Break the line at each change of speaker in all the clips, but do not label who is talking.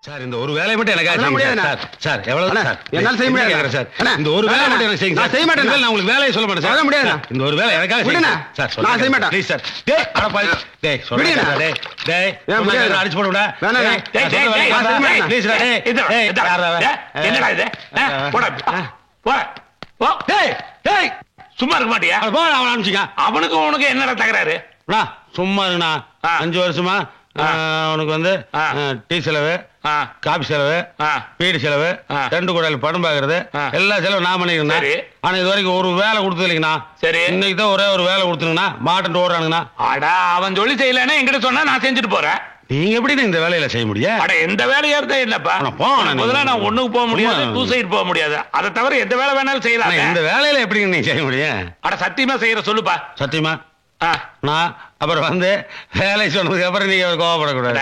Sir இந்த ஒரு வேலையை மட்டும் எனக்கு
அதெல்லாம் முடியாது
சார் எவ்வளவு சார்
என்னால செய்ய முடியாது
சார் இந்த ஒரு வேலையை மட்டும் எனக்கு செய்யுங்க
நான் செய்ய மாட்டேன்
நான் உங்களுக்கு வேலையை சொல்ல மாட்டேன் சார்
முடியாது
இந்த ஒரு வேலை எனக்காக செய்யுங்க சார்
நான் செய்ய மாட்டேன்
ப்ளீஸ் சார் டேய் அட பாய் டேய் சொல்லுடா டேய் டேய் நான் அடிச்சு போடுடா
வேணாம்
டேய் டேய் ப்ளீஸ் டேய் டேய்
என்னடா இது போடா போ போ
டேய் டேய்
சும்மா இருக்க மாட்டியா
போ அவன அனுப்பிச்சிங்க
அவனுக்கு உனக்கு என்னடா தகராறு
சும்மா இருண்ணா 5 வருஷமா உனக்கு வந்து டீ செலவு காபி செலவு வீடு செலவு 2 குடல் படம் பாக்குறது எல்லா செலவும் நான் பண்ணிக்கிறேன் ஆனா இது வரைக்கும் ஒரு வேலை கொடுத்தது இல்லைங்கண்ணா
சரி
இன்னைக்கு தான் ஒரே ஒரு வேலை கொடுத்துருங்கண்ணா மாட்டு ஓடுறானுங்கண்ணா
ஆடா அவன் சொல்லி செய்யலன்னா என்கிட்ட சொன்னா நான் செஞ்சுட்டு போறேன்
நீங்க எப்படி இந்த வேலையில செய்ய முடியும்
அட எந்த வேலையா இருந்தா என்னப்பா முதல்ல நான் ஒண்ணுக்கு போக முடியாது டூ சைடு போக முடியாது அதை தவிர எந்த வேலை வேணாலும் செய்யலாம்
இந்த வேலையில எப்படி நீங்க செய்ய முடியும்
அட சத்தியமா செய்யற சொல்லுப்பா
சத்தியமா நான் அப்புறம் வந்து வேலை சொன்னதுக்கு அப்புறம் நீங்க கோவப்படக்கூடாது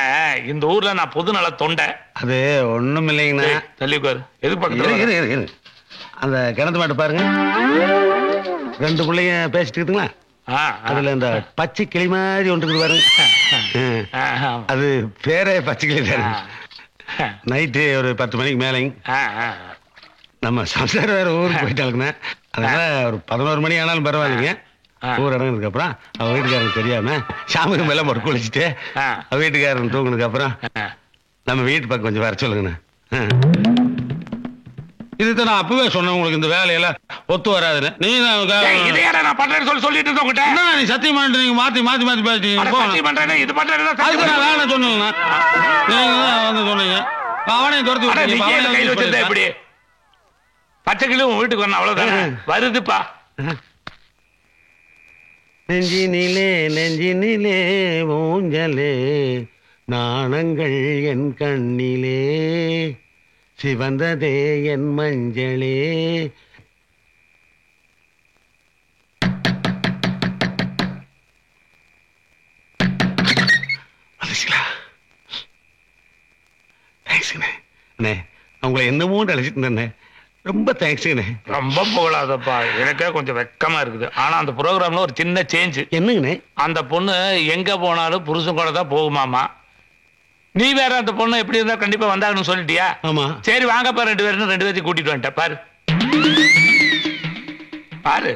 இந்த ஊர்ல நான் பொது நல தொண்டை அது
ஒண்ணும் இல்லைங்கண்ணா
தள்ளிப்பாரு எது பக்கத்துல
அந்த கிணத்து மாட்டு பாருங்க 2 பிள்ளைங்க பேசிட்டு இருக்குங்களா அதுல இந்த பச்சை கிளி மாதிரி ஒன்று பாருங்க அது பேரே பச்சை கிளி தானே நைட்டு ஒரு 10 மணிக்கு மேலேங்க நம்ம சம்சாரம் வேற ஊருக்கு போயிட்டாலுங்கண்ணா அதனால ஒரு 11 மணி ஆனாலும் பரவாயில்லைங்க ஊர் இறங்கினதுக்கு அப்புறம் அவன் வீட்டுக்காரனுக்கு தெரியாம சாமிக்கு மேல போட்டு குளிச்சுட்டு வீட்டுக்காரன் தூங்கினதுக்கு அப்புறம் நம்ம வீட்டு பக்கம் கொஞ்சம் வர சொல்லுங்கண்ணா இதுதான் நான் அப்பவே சொன்னேன் உங்களுக்கு இந்த வேலையெல்லாம் ஒத்து வராதுன்னு நீ நீ சத்தியம் பண்ணிட்டு நீங்க மாத்தி மாத்தி மாத்தி பேசிட்டீங்க சொன்னீங்கண்ணா நீங்க வந்து சொன்னீங்க அவனையும் துரத்தி
எப்படி பச்சை கிளி உன் வீட்டுக்கு வரணும் அவ்வளவுதானே வருதுப்பா
நெஞ்சினிலே ஊஞ்சலே நாணங்கள் என் கண்ணிலே சிவந்ததே என் மஞ்சளே உங்களை என்னமோ அழைச்சிட்டு இருந்தேன் ரொம்ப தேங்க்ஸ்ண்ணே
ரொம்ப போகலாதப்பா எனக்கே கொஞ்சம் வெக்கமா இருக்குது ஆனா அந்த ப்ரோக்ராம்ல ஒரு சின்ன சேஞ்ச்
என்னங்கண்ணே
அந்த பொண்ணு எங்க போனாலும் புருஷன் கூட தான் போகுமாமா நீ வேற அந்த பொண்ணு எப்படி இருந்தா கண்டிப்பா வந்தாங்கன்னு சொல்லிட்டியா
ஆமா
சரி வாங்கப்பா 2 பேரையும் கூட்டிட்டு வந்துட்டேன் பாரு பாரு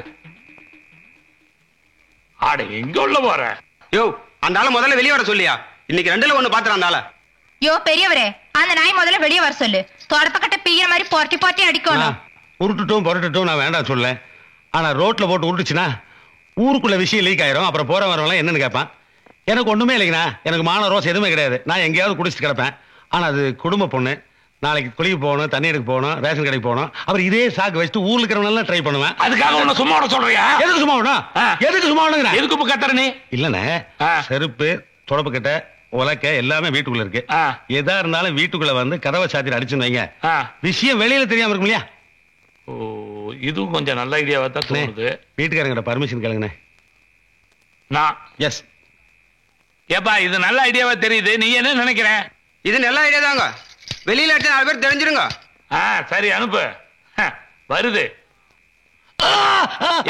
ஆட எங்க உள்ள போற
யோ அந்த ஆளை முதல்ல வெளியே வர சொல்லியா இன்னைக்கு 2ல 1 பாத்துறான் அந்த ஆளை
யோ பெரியவரே அந்த நாய் முதல்ல வெளியே வர சொல்லு தொடப்பக்கட்ட பீகிற மாதிரி போட்டி போட்டி அடிக்கணும்
புரட்டட்டும் நான் வேண்டாம் சொல்ல ஆனா ரோட்ல போட்டு உருட்டுச்சுன்னா ஊருக்குள்ள விஷயம் லீக் ஆயிரும் அப்புறம் போற வரவங்க என்னன்னு கேட்பான் எனக்கு ஒண்ணுமே இல்லைங்கண்ணா எனக்கு மான ரோஸ் எதுவுமே கிடையாது நான் எங்கேயாவது குடிச்சிட்டு கிடப்பேன் ஆனா அது குடும்ப பொண்ணு நாளைக்கு குளிக்க போகணும் தண்ணி எடுக்க போகணும் ரேஷன் கடைக்கு போகணும் அப்புறம் இதே சாக்கு வச்சுட்டு ஊர்ல இருக்கிறவங்க ட்ரை பண்ணுவேன்
அதுக்காக உன்னை சும்மா விட சொல்றியா
எதுக்கு சும்மா விடணும் எதுக்கு சும்மா விடுங்க
எதுக்கு இப்ப கத்துற நீ
இல்லண்ணே செருப்பு தொடப்பு கிட்ட உலக்க எல்லாமே வீட்டுக்குள்ள இருக்கு எதா இருந்தாலும் வீட்டுக்குள்ள வந்து கதவை சாத்திட்டு அடிச்சுன்னு வைங்க விஷயம் வெளியில தெரியாம இருக்கும் இல்லையா
இதுவும் கொஞ்சம் நல்ல ஐடியாவா தான் தோணுது
வீட்டுக்காரங்கிட்ட பர்மிஷன் கேளுங்கண்ணே
நான்
எஸ்
ஏப்பா இது நல்ல ஐடியாவா தெரியுது நீ என்ன நினைக்கிற
இது நல்ல ஐடியா தாங்க வெளியில எடுத்து 4 பேர் தெரிஞ்சிருங்க
சரி அனுப்பு வருது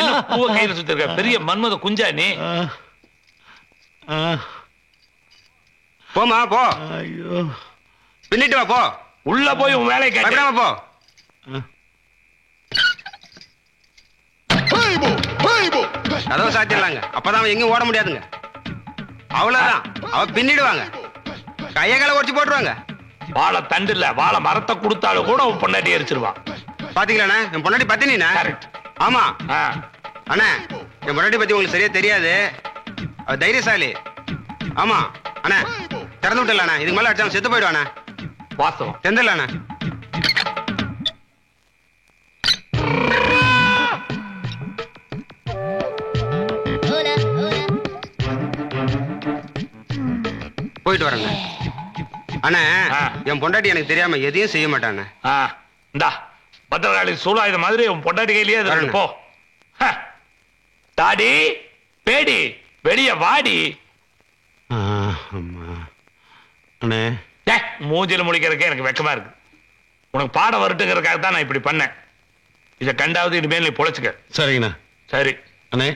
என்ன பூவை கையில சுத்திருக்க பெரிய மன்மத குஞ்சா நீ
போமா போ
ஐயோ
பின்னிட்டு வா போ
உள்ள போய் உன் வேலையை கேட்காம
போ கதவை சாத்திடலாங்க அப்பதான் அவன் எங்கேயும் ஓட முடியாதுங்க அவ்வளவுதான் அவ பின்னிடுவாங்க கையகால உடச்சு போட்டுருவாங்க
வாழை தண்டு இல்ல வாழை மரத்தை கொடுத்தாலும் கூட உன் பொண்டாட்டி எரிச்சிருவான்
பாத்தீங்களா என் பொண்டாட்டி பத்தினா ஆமா அண்ணா என் பொண்டாட்டி பத்தி உங்களுக்கு சரியா தெரியாது அவ தைரியசாலி ஆமா அண்ணா திறந்து விட்டுல இதுக்கு மேல அடிச்சா செத்து போயிடுவாண்ணா
வாஸ்தவம்
தெந்தல போயிட்டு வரேங்க அண்ணா என் பொண்டாட்டி எனக்கு தெரியாம எதையும் செய்ய மாட்டானே
இந்தா பத்திரகாளி சூழாயுத மாதிரி உன் பொண்டாட்டி கையிலேயே இருக்கு போ தாடி பேடி வெளிய வாடி
அண்ணே
மூஞ்சில முழிக்கிறதுக்கே எனக்கு வெக்கமா இருக்கு உனக்கு பாட வரட்டுங்கிறதுக்காக தான் நான் இப்படி பண்ணேன் இதை கண்டாவது இனிமேல் நீ பொழைச்சுக்க
சரிங்கண்ணா
சரி
அண்ணே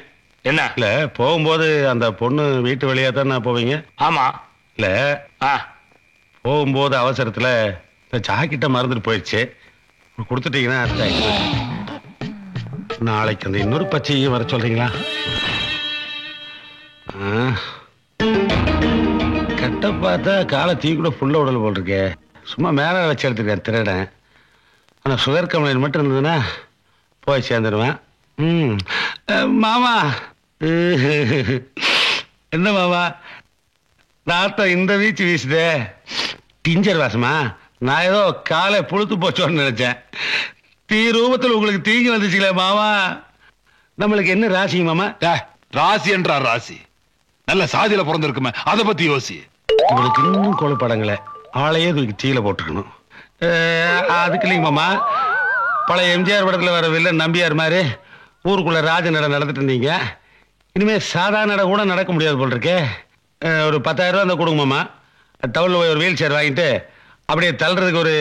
என்ன
இல்ல போகும்போது அந்த பொண்ணு வீட்டு வழியா தான் போவீங்க
ஆமா
இல்ல போகும்போது அவசரத்துல இந்த ஜாக்கெட்டை மறந்துட்டு போயிடுச்சு. கொடுத்துட்டீங்கன்னா அர்த்தம் ஆயிடுச்சு. நாளைக்கு அந்த இன்னொரு பச்சையும் வர சொல்றீங்களா? கட்ட பார்த்தா காலை தீ கூட புள்ள உடல் போல் இருக்கே. சும்மா மேலே வச்சு எடுத்துருக்கேன் திருடன். ஆனால் சுகர் கம்ப்ளைண்ட் மட்டும் இருந்ததுன்னா போய் சேர்ந்துடுவேன். மாமா என்ன மாமா நாத்தம் இந்த வீச்சு வீசுதே? டிஞ்சர் வாசமா? நான் ஏதோ காலை புழுத்து போச்சோன்னு நினைச்சேன். தீ ரூபத்தில் உங்களுக்கு தீங்கி வந்துச்சுங்களே மாமா. நம்மளுக்கு என்ன ராசி மாமா?
ராசி என்றா ராசி நல்ல சாதியில பிறந்திருக்குமே, அதை பத்தி யோசி.
உங்களுக்கு இன்னும் கொழுப்படங்களே ஆளையே தூக்கி தீயில போட்டுக்கணும். அதுக்கு இல்லைங்க மாமா, பழைய எம்ஜிஆர் படத்துல வர வில்லன் நம்பியார் மாதிரி ஊருக்குள்ள ராஜ நட நடந்துட்டு இருந்தீங்க. இனிமே சாதாரண நட கூட நடக்க முடியாது போல் இருக்கே. ஒரு 10,000 ரூபா இருந்தால் கொடுங்க மாமா. டவுன்ல போய் ஒரு வீல் சேர் வாங்கிட்டு அப்படியே தள்ளுறதுக்கு ஒரு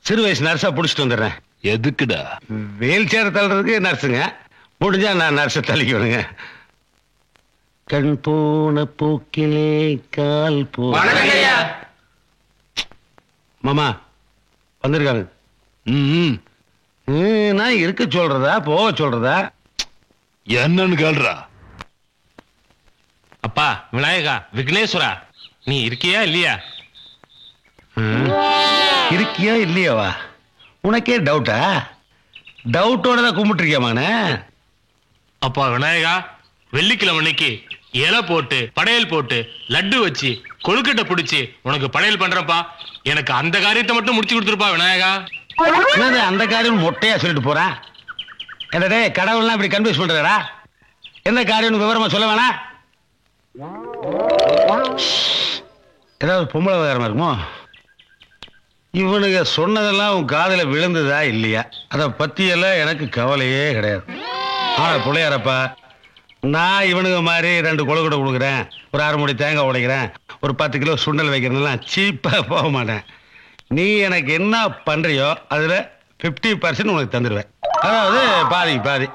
சிறு வயசு நர்ஸா பிடிச்சிட்டு வந்துடுறேன்.
எதுக்குடா?
வீல் சேர் தள்ளுறதுக்கு நர்ஸுங்க, முடிஞ்சா நான் நர்ஸை தள்ளிக்கணுங்க. கண் போன போக்கிலே கால் போ. மாமா வந்திருக்காங்க. நான் இருக்க சொல்றதா போக சொல்றதா?
என்னன்னு கேள்றா.
அப்பா விநாயகா விக்னேஸ்வரா, நீ இருக்கியா இல்லையா?
இருக்கியா இல்லையாவா? உனக்கே டவுட்டா? டவுட்டோட தான் கும்பிட்டுருக்கியமான.
அப்பா விநாயகா, வெள்ளிக்கிழமை அன்னைக்கு இலை போட்டு படையல் போட்டு லட்டு வச்சு கொழுக்கட்டை பிடிச்சி உனக்கு படையல் பண்றப்பா. எனக்கு அந்த காரியத்தை மட்டும் முடிச்சு கொடுத்துருப்பா விநாயகா.
என்னது அந்த காரியம் மொட்டையா சொல்லிட்டு போறேன்? என்னடே கடவுள்லாம் இப்படி கன்ஃபியூஸ் பண்றடா? எந்த காரியம் விவரமா சொல்ல வேணா? ஏதாவது பொம்பளை விவகாரமா இருக்குமோ? இவனுங்க சொன்னதெல்லாம் உன் காதுல விழுந்ததா இல்லையா அதை பத்தி எல்லாம் எனக்கு கவலையே கிடையாது. ஆனா பிள்ளையாரப்பா, நான் இவனுங்க மாதிரி 2 கொழுக்கட்டை கொடுக்குறேன், ஒரு 1/2 மூடி தேங்காய் உடைக்கிறேன், ஒரு 10 கிலோ சுண்டல் வைக்கிறதுலாம் சீப்பா போக மாட்டேன். நீ எனக்கு என்ன பண்றியோ அதுல 50% உனக்கு தந்துடுவேன். அதாவது பாதி பாதி.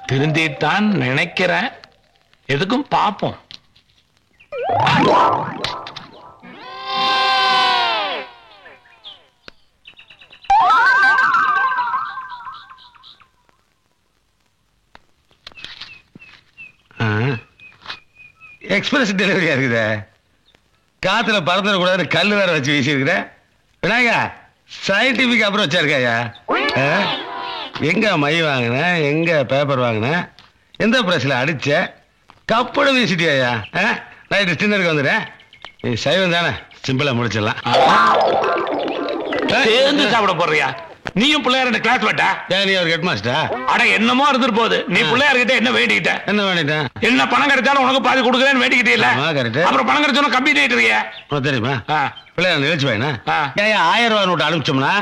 திருந்தித்தான் நினைக்கிறேன். எதுக்கும் பார்ப்போம்.
எக்ஸ்பிரஸ் டெலிவரியா இருக்குதே. காத்துல பறந்துடக்கூடாது கல் வேற வச்சு வீசிருக்கிற விநாயகா. சயின்டிபிக் அப்புறம் வச்சிருக்காயா? எங்க மை வாங்கினேன், எங்க பேப்பர் வாங்கினேன், எந்த பிரஸ்ல அடிச்ச கப்பட வீசிட்டியா? நைட்டு டின்னருக்கு வந்துடுறேன். நீ சைவம் தானே, சிம்பிளா முடிச்சிடலாம்.
சேர்ந்து சாப்பிட போறியா? நீயும் பிள்ளையார் கிளாஸ் வேட்டா?
நீ ஒரு ஹெட் மாஸ்டரா?
அட என்னமோ இருந்துட்டு போகுது. நீ பிள்ளையார்கிட்ட என்ன வேண்டிக்கிட்ட?
என்ன வேண்டிட்டேன்?
என்ன பணம் கிடைச்சாலும் உனக்கு பாதி கொடுக்குறேன்னு வேண்டிக்கிட்டே இல்ல? அப்புறம் பணம் கிடைச்சாலும் கம்பி தேட்டுறிய தெரியுமா?
பிள்ளையார் நிகழ்ச்சி வாயினா 1000 ரூபாய் நோட்டு அனுப்பிச்சோம்னா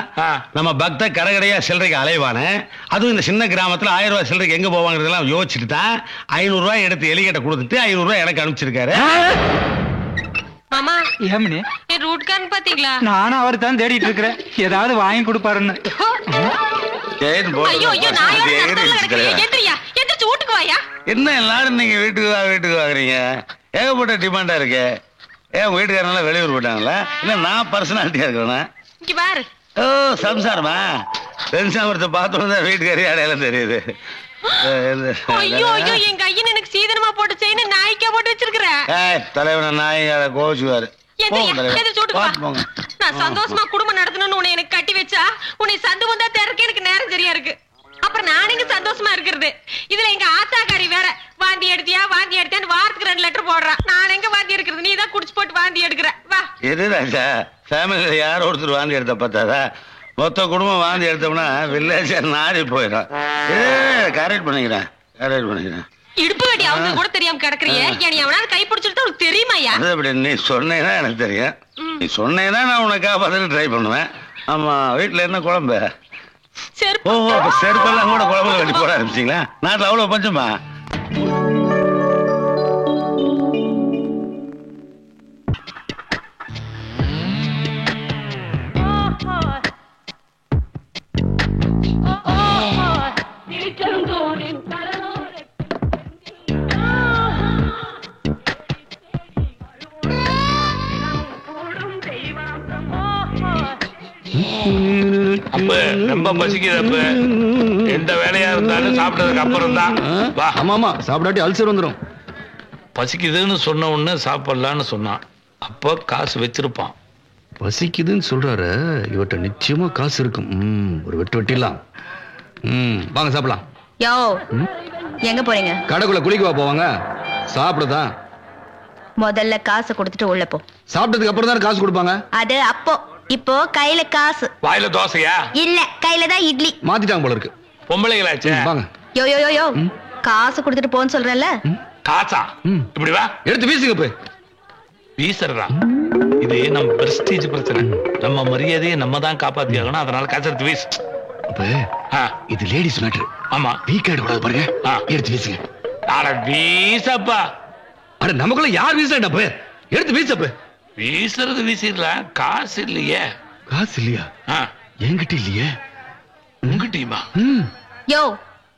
நம்ம பக்த கடைக்கடையா சில்லறைக்கு அலைவானே. அதுவும் இந்த சின்ன கிராமத்துல 1000 ரூபாய் சில்லறைக்கு எங்க போவாங்கிறதெல்லாம் யோசிச்சுட்டு தான் 500 ரூபாய் எடுத்து எலிகிட்ட கொடுத்துட்டு 500 ரூபாய் எனக்கு அனுப்பிச்சிருக்காரு.
மாமா
ஏமனே
என் ரூட் கார்டு பாத்தீங்களா?
நானும் அவர் தான் தேடிட்டு இருக்கிறேன், ஏதாவது வாங்கி கொடுப்பாருன்னு.
ஐயோ ஐயோ, நான் எந்திரியா எந்திரிச்சு வீட்டுக்கு வாயா.
என்ன எல்லாரும் நீங்க வீட்டுக்கு வாங்குறீங்க? ஏகப்பட்ட டிமாண்டா இருக்கு. ஏன் வீட்டுக்காரனால வெளியூர் போயிட்டாங்களா? இல்ல நான் பர்சனாலிட்டியா இருக்கிறேன்னா?
இங்க பாரு.
ஓ சம்சாரமா? பெருசாமரத்தை பார்த்தோம் வீட்டுக்காரி அடையாளம் தெரியுது.
ஐயோ ஐயோ, என் கையில எனக்கு சீதனமா போட்டு செய்யு நாய்க்கா போட்டு வச்சிருக்கிறேன்.
தலைவன நாய் கோச்சுவாரு.
நான் சந்தோஷமா குடும்பம் நடத்தணும்னு உன்னை எனக்கு கட்டி வச்சா உன்னை சந்து வந்தா தெருக்கு எனக்கு நேரம் சரியா இருக்கு. அப்புறம் நான் எங்க சந்தோஷமா இருக்கிறது? இதுல எங்க ஆத்தாக்காரி வேற வாந்தி எடுத்தியா வாரத்துக்கு 2 லெட்டர் போடுறான். நான் எங்க வாந்தி எடுக்கிறது? நீ தான் குடிச்சு போட்டு வாந்தி எடுக்கிற. வா.
எது ராஜா, ஃபேமிலியில யாரோ ஒருத்தர் வாந்தி எடுத்த பார்த்தாதா? மொத்த குடும்பம் வாந்தி எடுத்தோம்னா வில்லேஜ் நாடி போயிடும். கரெக்ட் பண்ணிக்கிறேன்.
இடுப்பு வெட்டி அவங்க கூட தெரியாம கிடக்குறிய. நீ அவனால கை பிடிச்சிட்டு உனக்கு தெரியுமாயா?
அப்படி நீ சொன்னேன்னா எனக்கு தெரியும். நீ சொன்னேன்னா நான் உனக்கு காப்பாற்ற ட்ரை பண்ணுவேன். ஆமா, வீட்டுல என்ன குழம்பு? ஓஹோ, அப்ப செருப்பெல்லாம் கூட குழம்புல வெட்டி போட ஆரம்பிச்சிங்களா? நாட்டுல அவ்வளவு பஞ்சமா?
அப்ப ரொம்ப பசிக்குது. அப்ப எந்த வேலையா இருந்தாலும் சாப்பிட்டதுக்கு அப்புறம் தான் வா.
ஆமா சாப்பிடாட்டி அல்சர் வந்துடும்.
பசிக்குதுன்னு சொன்ன உடனே சாப்பிடலான்னு சொன்னான். அப்ப காசு வச்சிருப்பான்.
பசிக்குதுன்னு சொல்றாரு, இவட்ட நிச்சயமா காசு இருக்கும். ஒரு வெட்டு வெட்டிடலாம். வாங்க சாப்பிடலாம்.
யோ எங்க போறீங்க?
கடைக்குள்ள குளிக்கவா போவாங்க? சாப்பிடுதான்.
முதல்ல காசு கொடுத்துட்டு உள்ள போ.
சாப்பிட்டதுக்கு அப்புறம் தான் காசு கொடுப்பாங்க.
அது அப்போ. இப்போ கையில காசு.
வாயில தோசையா?
இல்ல, கையில தான் இட்லி.
மாத்திட்டாங்க போல இருக்கு.
பொம்பளைங்களாச்சே.
வாங்க.
யோ யோ யோ யோ காசு கொடுத்துட்டு போன்னு சொல்றேன்ல.
காசா? இப்படி வா.
எடுத்து வீசுங்க போய்.
வீசறா. இது நம்ம பிரஸ்டீஜ் பிரச்சனை. நம்ம மரியாதையை நம்ம தான் காப்பாத்தி ஆகணும். அதனால காசு எடுத்து வீசு.
இது லேடிஸ் மேட்டர்.
ஆமா.
வீக்காடு கூடாது பாருங்க. எடுத்து வீசுங்க.
அட வீசப்பா.
அட நமக்குள்ள யார் வீசுறா போய்? எடுத்து வீசப்ப.
வீசுறது வீசிடலாம். காசு இல்லையே.
காசு இல்லையா? என்கிட்ட இல்லையே.
உங்ககிட்டயுமா?
யோ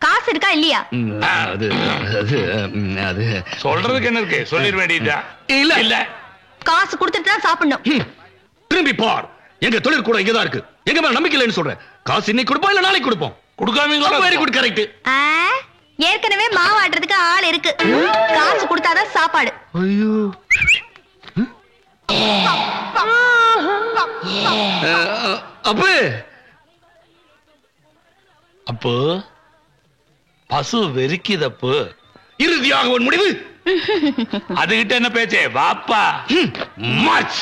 காசு இருக்கா இல்லையா?
அது அது அது
சொல்றதுக்கு என்ன இருக்கு? சொல்லிட வேண்டியதா?
இல்ல
இல்ல.
காசு கொடுத்துட்டு தான் சாப்பிடணும்.
திரும்பி பார். எங்க தொழில் கூட இங்கதான் இருக்கு. எங்க மேல நம்பிக்கை இல்லைன்னு சொல்றேன். காசு இன்னைக்கு கொடுப்போம் இல்ல நாளைக்கு கொடுப்போம்.
கொடுக்காம
வெரி குட் கரெக்ட்.
ஏற்கனவே மாவு ஆட்டுறதுக்கு ஆள் இருக்கு. காசு கொடுத்தாதான் சாப்பாடு.
ஐயோ அப்ப
அப்போ பசு வெறிக்குதப்பு.
இறுதியாக ஒரு முடிவு.
அதுகிட்ட என்ன பேச்சே? வாப்பா
மார்ச்.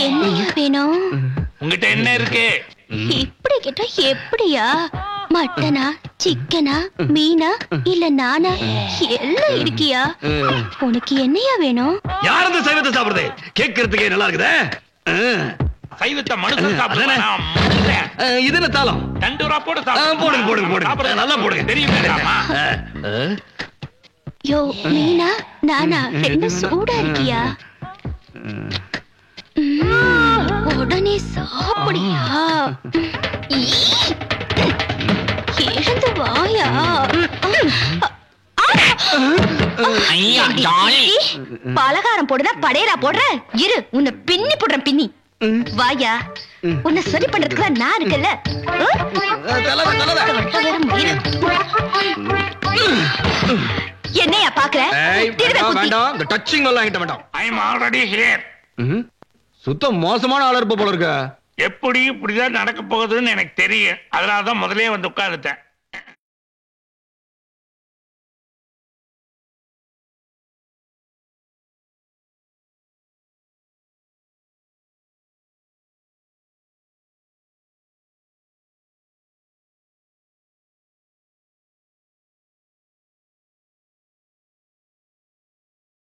என்ன வேணும்?
உங்ககிட்ட என்ன இருக்கு?
இப்படி கேட்டா எப்படியா? மட்டனா, சிக்கனா, மீனா இல்ல நானா? எல்லாம் இருக்கியா? உனக்கு என்னையா வேணும்?
யார் அந்த சைவத்தை சாப்பிடுறது? கேட்கறதுக்கே நல்லா இருக்குதே.
சைவத்தை மனுஷன் சாப்பிடுறானா?
இது என்ன தாளம்?
தண்டூரா போடு.
போடுங்க போடுங்க போடுங்க. நல்லா போடுங்க.
தெரியுமா?
யோ மீனா நானா ரெண்டு சூடா இருக்கியா? உடனே சாப்பிடியா? எழுந்து வாயா. பலகாரம் போடுனா படையரா போடுற? இரு உன்னை பின்னி போடுறேன். பின்னி வாயா. உன்னை சரி பண்றதுக்கு நான் இருக்கல. என்னையா பாக்குற?
வேண்டாம். இந்த டச்சிங் எல்லாம் என்கிட்ட வேண்டாம்.
ஐ அம் ஆல்ரெடி ஹியர்.
சுத்தம் மோசமான ஆளா இருப்ப போல இருக்க.
எப்படி இப்படிதான் நடக்க போகுதுன்னு எனக்கு தெரியும். அதனாலதான் முதலே வந்து உட்கார்ந்துட்டேன்.